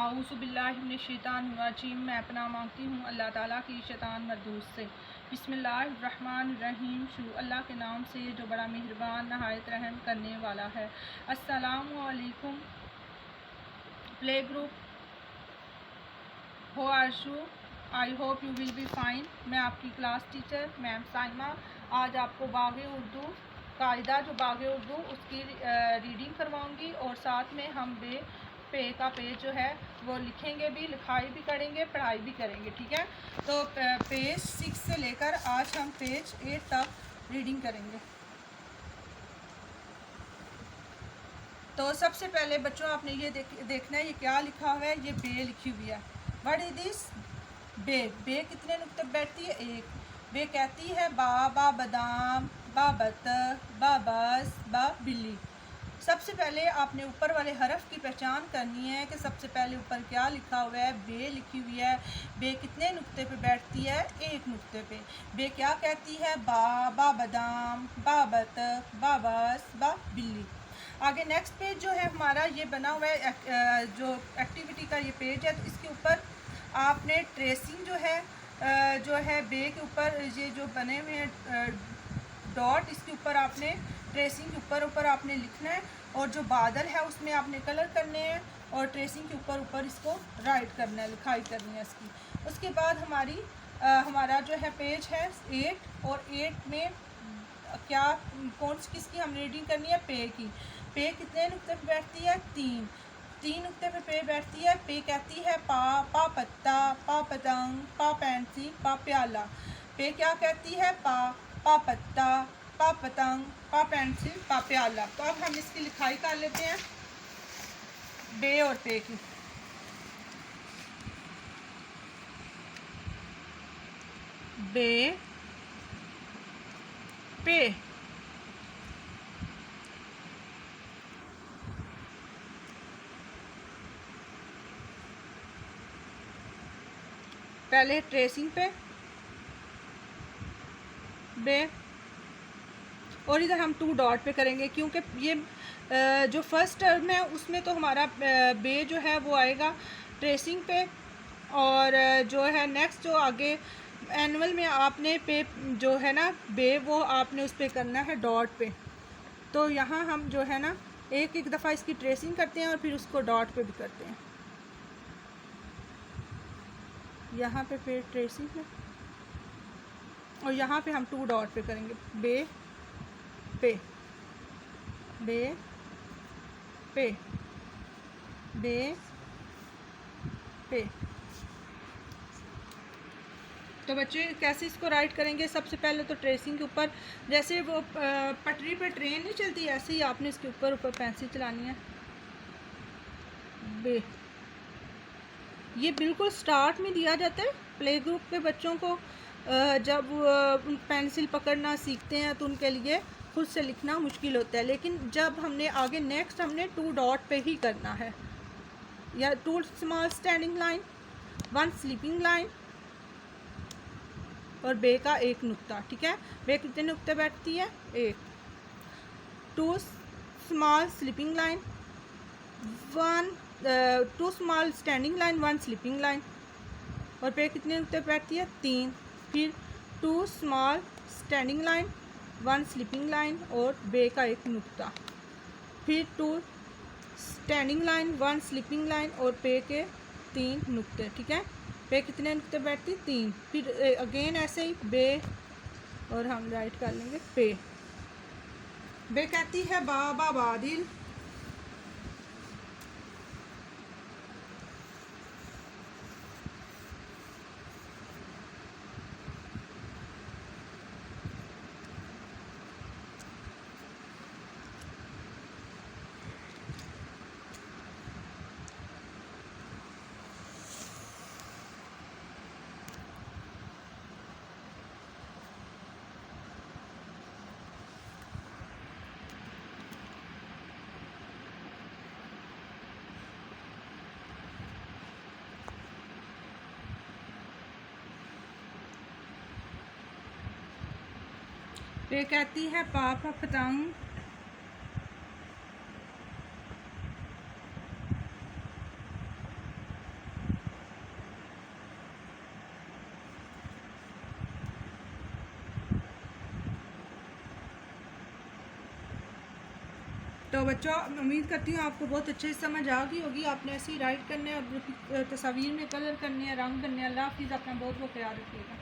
आऊज़ुबिल्लाहिमिनश्शैतानिर्रजीम। मैं अपना मांगती हूँ अल्लाह ताला की शैतान मरदूस से। बिस्मिल्लाहिर्रहमानिर्रहीम। शुरू अल्लाह के नाम से जो बड़ा मेहरबान नहायत रहम करने वाला है। अस्सलामु अलैकुम play group, how are you? I hope you will be fine. मैं आपकी क्लास टीचर मैम साइमा आज आपको बाग़े उर्दू कायदा जो बाग़े उर्दू उसकी रीडिंग करवाऊंगी और साथ में हम पे का पेज जो है वो लिखेंगे भी, लिखाई भी करेंगे, पढ़ाई भी करेंगे। ठीक है, तो पेज 6 से लेकर आज हम पेज 8 तक रीडिंग करेंगे। तो सबसे पहले बच्चों आपने ये देखना है ये क्या लिखा हुआ है। ये बे लिखी हुई है। What is this? बे। बे कितने नुक्ते पर बैठती है? एक। बे कहती है बा बादाम, बा बतख, बा बस, बा बिल्ली। सबसे पहले आपने ऊपर वाले हरफ की पहचान करनी है कि सबसे पहले ऊपर क्या लिखा हुआ है। बे लिखी हुई है। बे कितने नुक्ते पे बैठती है? एक नुक्ते पे। बे क्या कहती है? बा बादाम, बा बतख, बा बस, बा बिल्ली। आगे नेक्स्ट पेज जो है हमारा ये बना हुआ है जो एक्टिविटी का ये पेज है। तो इसके ऊपर आपने ट्रेसिंग जो है बे के ऊपर ये जो बने हुए हैं डॉट, इसके ऊपर आपने ट्रेसिंग के ऊपर आपने लिखना है और जो बादल है उसमें आपने कलर करने हैं और ट्रेसिंग के ऊपर इसको राइट करना है, लिखाई करनी है इसकी। उसके बाद हमारा जो है पेज है 8 और 8 में किसकी हम रीडिंग करनी है? पे की। पे कितने नुक्ते पे बैठती है? 3 नुक्ते पे पे बैठती है। पे कहती है पा पत्ता, पा पतंग, पा पेंसिल, पा प्याला। पे क्या कहती है? पा पत्ता, पा पतंग, पा पेंसिल, पा प्याला। तो अब हम इसकी लिखाई कर लेते हैं बे और पे की। बे पे। पहले ट्रेसिंग पे बे और इधर हम 2 डॉट पे करेंगे क्योंकि ये जो फर्स्ट टर्म है उसमें तो हमारा बे जो है वो आएगा ट्रेसिंग पे और जो है नेक्स्ट जो आगे एनुअल में आपने पे जो है ना बे वो आपने उस पर करना है डॉट पे। तो यहाँ हम जो है ना एक दफ़ा इसकी ट्रेसिंग करते हैं और फिर उसको डॉट पे भी करते हैं। यहाँ पे ट्रेसिंग है और यहाँ पे हम 2 डॉट पे करेंगे बे पे बे पे बे पे। तो बच्चे कैसे इसको राइट करेंगे? सबसे पहले तो ट्रेसिंग के ऊपर जैसे वो पटरी पे ट्रेन नहीं चलती ऐसे ही आपने इसके ऊपर पेंसिल चलानी है। बे ये बिल्कुल स्टार्ट में दिया जाता है प्ले ग्रुप के बच्चों को। जब पेंसिल पकड़ना सीखते हैं तो उनके लिए खुद से लिखना मुश्किल होता है, लेकिन जब हमने आगे नेक्स्ट हमने 2 डॉट पे ही करना है या 2 small standing line, 1 sleeping line और बे का एक नुक्ता। ठीक है, बे कितने नुक्ते बैठती है? एक। 2 small sleeping line, 2 small standing line, 1 sleeping line और पे कितने नुक्ते बैठती है? 3। फिर 2 small standing line, 1 sleeping line और बे का एक नुक्ता। फिर 2 स्टैंडिंग लाइन, 1 स्लीपिंग लाइन और पे के 3 नुक्ते। ठीक है, पे कितने नुक्ते बैठती? 3। फिर अगेन ऐसे ही बे और हम राइट कर लेंगे पे। बे कहती है बा बादिल, पे कहती है पा पतंग, तो बच्चों उम्मीद करती हूँ आपको बहुत अच्छे से समझ आ गई होगी। आपने ऐसे ही राइट करने और तस्वीर में कलर करने हैं, रंग करने हैं। अल्लाह हाफिज़, अपना बहुत बहुत ख्याल रखिएगा।